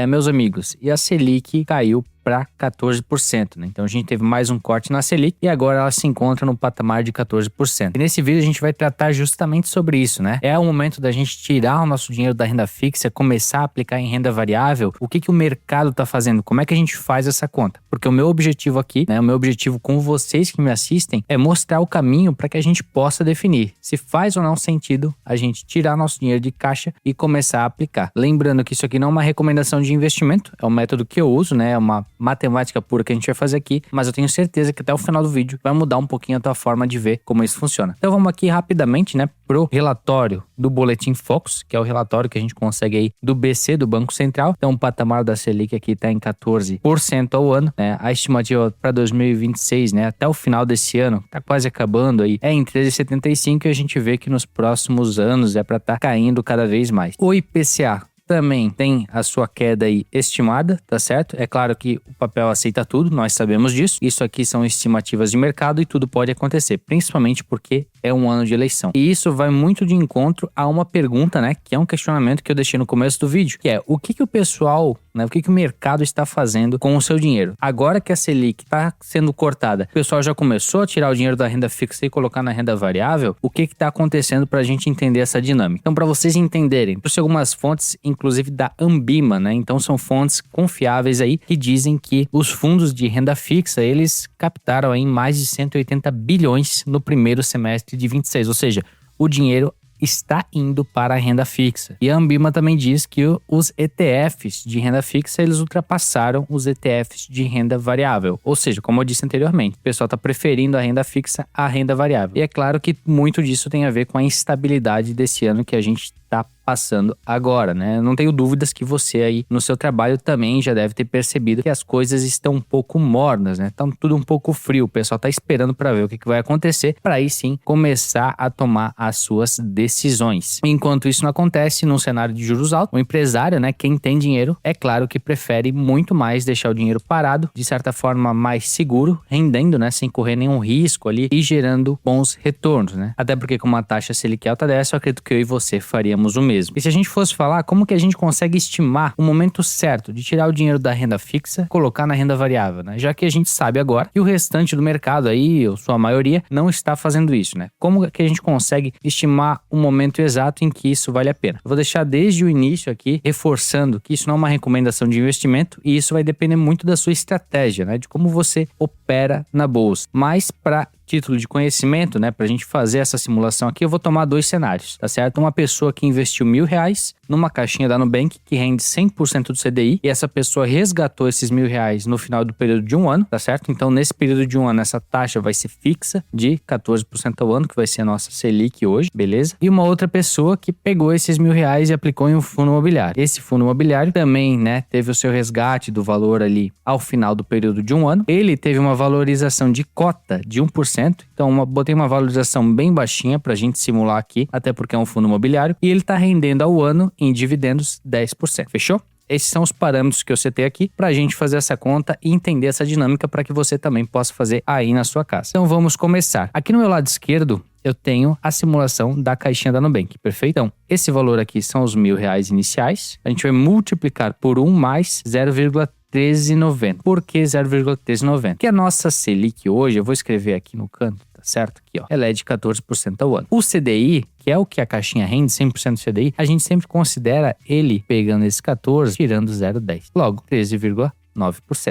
Meus amigos, e a Selic caiu para 14%, né? Então a gente teve mais um corte na Selic e agora ela se encontra no patamar de 14%. E nesse vídeo a gente vai tratar justamente sobre isso, né? É o momento da gente tirar o nosso dinheiro da renda fixa, começar a aplicar em renda variável. O que o mercado está fazendo? Como é que a gente faz essa conta? Porque o meu objetivo aqui, né? O meu objetivo com vocês que me assistem é mostrar o caminho para que a gente possa definir se faz ou não sentido a gente tirar nosso dinheiro de caixa e começar a aplicar. Lembrando que isso aqui não é uma recomendação de investimento, é um método que eu uso, né? É uma matemática pura que a gente vai fazer aqui, mas eu tenho certeza que até o final do vídeo vai mudar um pouquinho a tua forma de ver como isso funciona. Então vamos aqui rapidamente, né, pro relatório do Boletim Focus, que é o relatório que a gente consegue aí do BC, do Banco Central. Então o patamar da Selic aqui está em 14% ao ano, né? A estimativa para 2026, né, até o final desse ano, tá quase acabando aí, é em 13,75 e a gente vê que nos próximos anos é para estar caindo cada vez mais. O IPCA também tem a sua queda aí estimada, tá certo? É claro que o papel aceita tudo, nós sabemos disso. Isso aqui são estimativas de mercado e tudo pode acontecer, principalmente porque é um ano de eleição. E isso vai muito de encontro a uma pergunta, né, que é um questionamento que eu deixei no começo do vídeo, que é o que o pessoal, né, o que o mercado está fazendo com o seu dinheiro? Agora que a Selic está sendo cortada, o pessoal já começou a tirar o dinheiro da renda fixa e colocar na renda variável? O que está acontecendo para a gente entender essa dinâmica? Então, para vocês entenderem, trouxe algumas fontes, inclusive da Ambima, né? Então, são fontes confiáveis aí que dizem que os fundos de renda fixa, eles captaram aí mais de 180 bilhões no primeiro semestre de 26, ou seja, o dinheiro está indo para a renda fixa. E a Ambima também diz que os ETFs de renda fixa, eles ultrapassaram os ETFs de renda variável. Ou seja, como eu disse anteriormente, o pessoal está preferindo a renda fixa à renda variável. E é claro que muito disso tem a ver com a instabilidade desse ano que a gente está passando agora, né? Não tenho dúvidas que você aí no seu trabalho também já deve ter percebido que as coisas estão um pouco mornas, né? Estão tudo um pouco frio. O pessoal está esperando para ver o que vai acontecer, para aí sim começar a tomar as suas decisões. Enquanto isso não acontece, num cenário de juros altos, o empresário, né, quem tem dinheiro, é claro que prefere muito mais deixar o dinheiro parado, de certa forma mais seguro, rendendo, né, sem correr nenhum risco ali e gerando bons retornos, né? Até porque com uma taxa Selic alta dessa, eu acredito que eu e você faríamos o mesmo. E se a gente fosse falar como que a gente consegue estimar o momento certo de tirar o dinheiro da renda fixa e colocar na renda variável, né? Já que a gente sabe agora que o restante do mercado aí, ou sua maioria, não está fazendo isso, né? Como que a gente consegue estimar o momento exato em que isso vale a pena? Eu vou deixar desde o início aqui, reforçando que isso não é uma recomendação de investimento e isso vai depender muito da sua estratégia, né? De como você opera na bolsa. Mas para título de conhecimento, né, pra gente fazer essa simulação aqui, eu vou tomar dois cenários, tá certo? Uma pessoa que investiu R$1.000 numa caixinha da Nubank que rende 100% do CDI e essa pessoa resgatou esses R$1.000 no final do período de um ano, tá certo? Então, nesse período de um ano, essa taxa vai ser fixa de 14% ao ano, que vai ser a nossa Selic hoje, beleza? E uma outra pessoa que pegou esses R$1.000 e aplicou em um fundo imobiliário. Esse fundo imobiliário também, né, teve o seu resgate do valor ali ao final do período de um ano. Ele teve uma valorização de cota de 1%, então botei uma valorização bem baixinha pra gente simular aqui, até porque é um fundo imobiliário, e ele tá rendendo ao ano em dividendos 10%, fechou? Esses são os parâmetros que eu setei aqui pra gente fazer essa conta e entender essa dinâmica para que você também possa fazer aí na sua casa. Então vamos começar. Aqui no meu lado esquerdo, eu tenho a simulação da caixinha da Nubank, perfeito? Então, esse valor aqui são os R$1.000 iniciais. A gente vai multiplicar por 1 mais 0,1390. Por que 0,1390? Porque a nossa Selic hoje, eu vou escrever aqui no canto, tá certo? Aqui, ó, ela é de 14% ao ano. O CDI, que é o que a caixinha rende, 100% do CDI, a gente sempre considera ele pegando esse 14, tirando 0,10. Logo, 13,9%.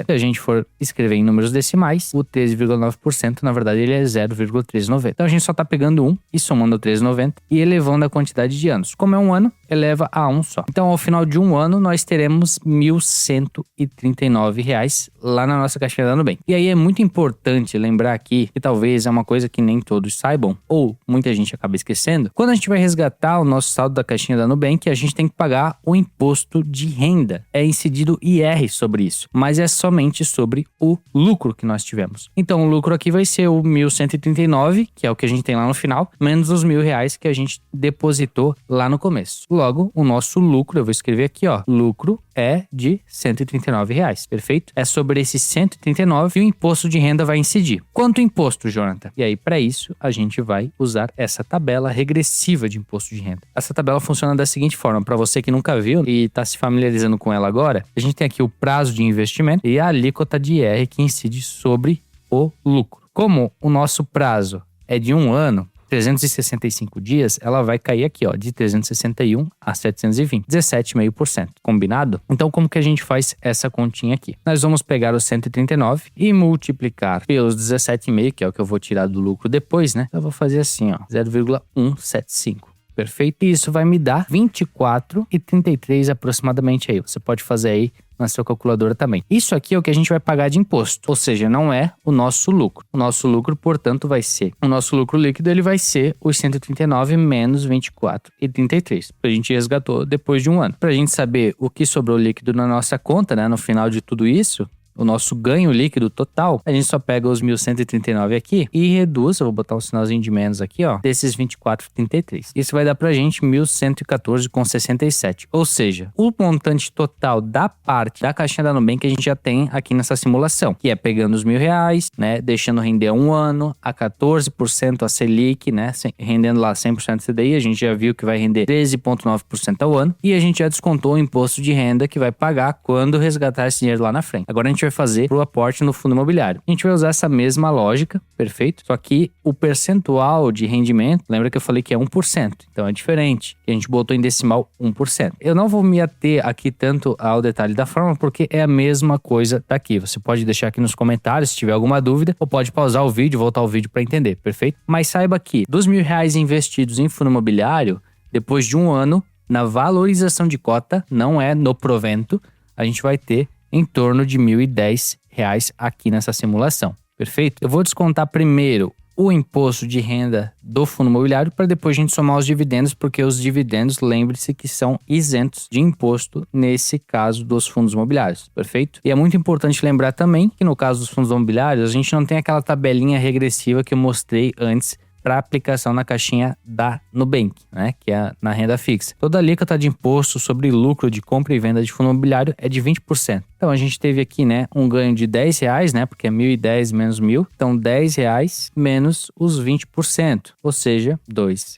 Se a gente for escrever em números decimais, o 13,9%, na verdade, ele é 0,1390. Então, a gente só está pegando 1 e somando o 13,90 e elevando a quantidade de anos. Como é um ano, eleva a 1 só. Então, ao final de um ano, nós teremos R$1.139 lá na nossa caixinha da Nubank. E aí é muito importante lembrar aqui, que talvez é uma coisa que nem todos saibam, ou muita gente acaba esquecendo, quando a gente vai resgatar o nosso saldo da caixinha da Nubank, a gente tem que pagar o imposto de renda. É incidido IR sobre isso. mas é somente sobre o lucro que nós tivemos. Então o lucro aqui vai ser o 1.139, que é o que a gente tem lá no final, menos os R$ 1.000 que a gente depositou lá no começo. Logo, o nosso lucro, eu vou escrever aqui, ó, lucro é de R$ 139, perfeito? É sobre esse 139 que o imposto de renda vai incidir. Quanto imposto, Jonathan? E aí, para isso, a gente vai usar essa tabela regressiva de imposto de renda. Essa tabela funciona da seguinte forma, para você que nunca viu e está se familiarizando com ela agora, a gente tem aqui o prazo de investimento e a alíquota de IR que incide sobre o lucro. Como o nosso prazo é de 1 ano, 365 dias, ela vai cair aqui, ó, de 361 a 720, 17,5%. Combinado? Então, como que a gente faz essa continha aqui? Nós vamos pegar os 139 e multiplicar pelos 17,5, que é o que eu vou tirar do lucro depois, né? Eu vou fazer assim, ó, 0,175. Perfeito? E isso vai me dar 24,33 aproximadamente aí. Você pode fazer aí na sua calculadora também. Isso aqui é o que a gente vai pagar de imposto, ou seja, não é o nosso lucro. O nosso lucro, portanto, vai ser... O nosso lucro líquido, ele vai ser os 139 menos 24,33. A gente resgatou depois de 1 ano. Para a gente saber o que sobrou líquido na nossa conta, né, no final de tudo isso, o nosso ganho líquido total, a gente só pega os 1.139 aqui e reduz, eu vou botar um sinalzinho de menos aqui, ó, desses 24,33. Isso vai dar pra gente 1.114,67. Ou seja, o montante total da parte da caixinha da Nubank que a gente já tem aqui nessa simulação, que é pegando os R$ 1.000, né, deixando render 1 ano, a 14% a Selic, né, rendendo lá 100% CDI, a gente já viu que vai render 13,9% ao ano, e a gente já descontou o imposto de renda que vai pagar quando resgatar esse dinheiro lá na frente. Agora a gente vai fazer pro aporte no fundo imobiliário. A gente vai usar essa mesma lógica, perfeito? Só que o percentual de rendimento, lembra que eu falei que é 1%, então é diferente. A gente botou em decimal 1%. Eu não vou me ater aqui tanto ao detalhe da forma, porque é a mesma coisa daqui. Você pode deixar aqui nos comentários se tiver alguma dúvida, ou pode pausar o vídeo, voltar o vídeo para entender, perfeito? Mas saiba que dos R$ 1.000 investidos em fundo imobiliário, depois de 1 ano, na valorização de cota, não é no provento, a gente vai ter em torno de R$ 1.010 aqui nessa simulação, perfeito? Eu vou descontar primeiro o imposto de renda do fundo imobiliário para depois a gente somar os dividendos, porque os dividendos, lembre-se que são isentos de imposto nesse caso dos fundos imobiliários, perfeito? E é muito importante lembrar também que no caso dos fundos imobiliários, a gente não tem aquela tabelinha regressiva que eu mostrei antes para aplicação na caixinha da Nubank, né, que é na renda fixa. Toda a alíquota de imposto sobre lucro de compra e venda de fundo imobiliário é de 20%. Então a gente teve aqui, né, um ganho de R$ 10, né, porque é 1.010 menos 1.000, então R$ 10 menos os 20%, ou seja, R$ 2.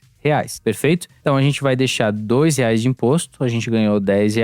Perfeito? Então a gente vai deixar R$ 2 de imposto, a gente ganhou R$ 10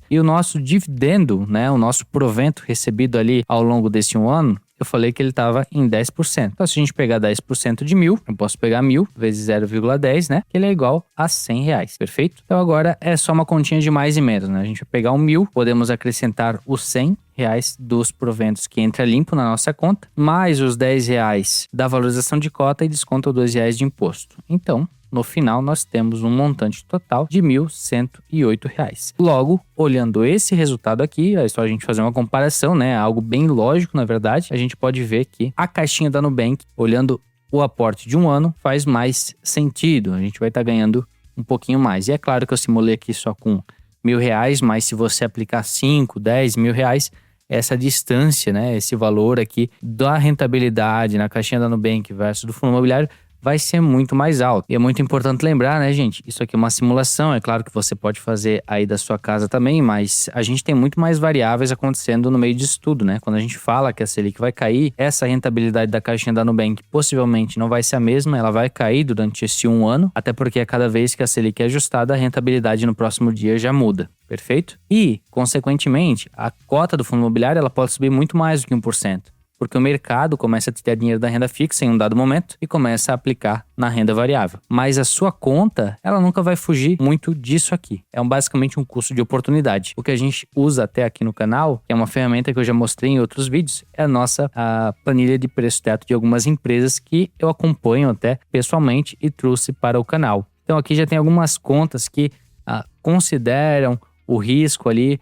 e o nosso dividendo, né, o nosso provento recebido ali ao longo desse 1 ano, eu falei que ele estava em 10%. Então, se a gente pegar 10% de 1.000, eu posso pegar 1.000 vezes 0,10, né? Que ele é igual a R$ 100, perfeito? Então, agora é só uma continha de mais e menos, né? A gente vai pegar o 1.000, podemos acrescentar os R$ 100 dos proventos que entra limpo na nossa conta, mais os R$ 10 da valorização de cota e desconta os R$ 2 de imposto. Então, no final, nós temos um montante total de R$ 1.108. Logo, olhando esse resultado aqui, é só a gente fazer uma comparação, né? Algo bem lógico, na verdade. A gente pode ver que a caixinha da Nubank, olhando o aporte de 1 ano, faz mais sentido. A gente vai estar ganhando um pouquinho mais. E é claro que eu simulei aqui só com R$ 1.000, mas se você aplicar 5, 10 mil reais, essa distância, né? Esse valor aqui da rentabilidade na caixinha da Nubank versus do fundo imobiliário vai ser muito mais alto. E é muito importante lembrar, né, gente? Isso aqui é uma simulação, é claro que você pode fazer aí da sua casa também, mas a gente tem muito mais variáveis acontecendo no meio disso tudo, né? Quando a gente fala que a Selic vai cair, essa rentabilidade da caixinha da Nubank possivelmente não vai ser a mesma, ela vai cair durante esse 1 ano, até porque a cada vez que a Selic é ajustada, a rentabilidade no próximo dia já muda. Perfeito? E, consequentemente, a cota do fundo imobiliário ela pode subir muito mais do que 1%. Porque o mercado começa a tirar dinheiro da renda fixa em um dado momento e começa a aplicar na renda variável. Mas a sua conta, ela nunca vai fugir muito disso aqui. É basicamente um custo de oportunidade. O que a gente usa até aqui no canal, que é uma ferramenta que eu já mostrei em outros vídeos, é a planilha de preço-teto de algumas empresas que eu acompanho até pessoalmente e trouxe para o canal. Então aqui já tem algumas contas que consideram o risco ali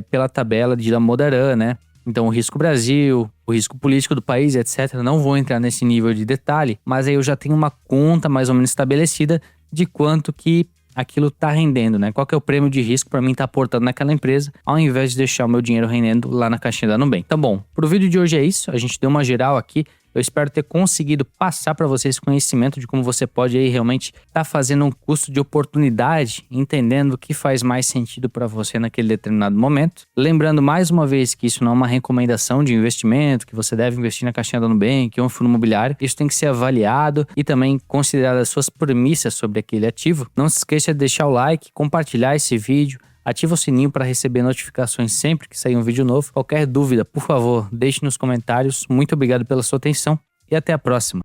pela tabela de Lamodaran, né? Então, o risco Brasil, o risco político do país, etc. Não vou entrar nesse nível de detalhe, mas aí eu já tenho uma conta mais ou menos estabelecida de quanto que aquilo tá rendendo, né? Qual que é o prêmio de risco para mim estar aportando naquela empresa, ao invés de deixar o meu dinheiro rendendo lá na caixinha da Nubank. Tá bom, pro vídeo de hoje é isso, a gente deu uma geral aqui. Eu espero ter conseguido passar para vocês esse conhecimento de como você pode aí realmente estar fazendo um custo de oportunidade, entendendo o que faz mais sentido para você naquele determinado momento. Lembrando mais uma vez que isso não é uma recomendação de investimento, que você deve investir na caixinha da Nubank ou um fundo imobiliário. Isso tem que ser avaliado e também considerar as suas premissas sobre aquele ativo. Não se esqueça de deixar o like, compartilhar esse vídeo. Ativa o sininho para receber notificações sempre que sair um vídeo novo. Qualquer dúvida, por favor, deixe nos comentários. Muito obrigado pela sua atenção e até a próxima.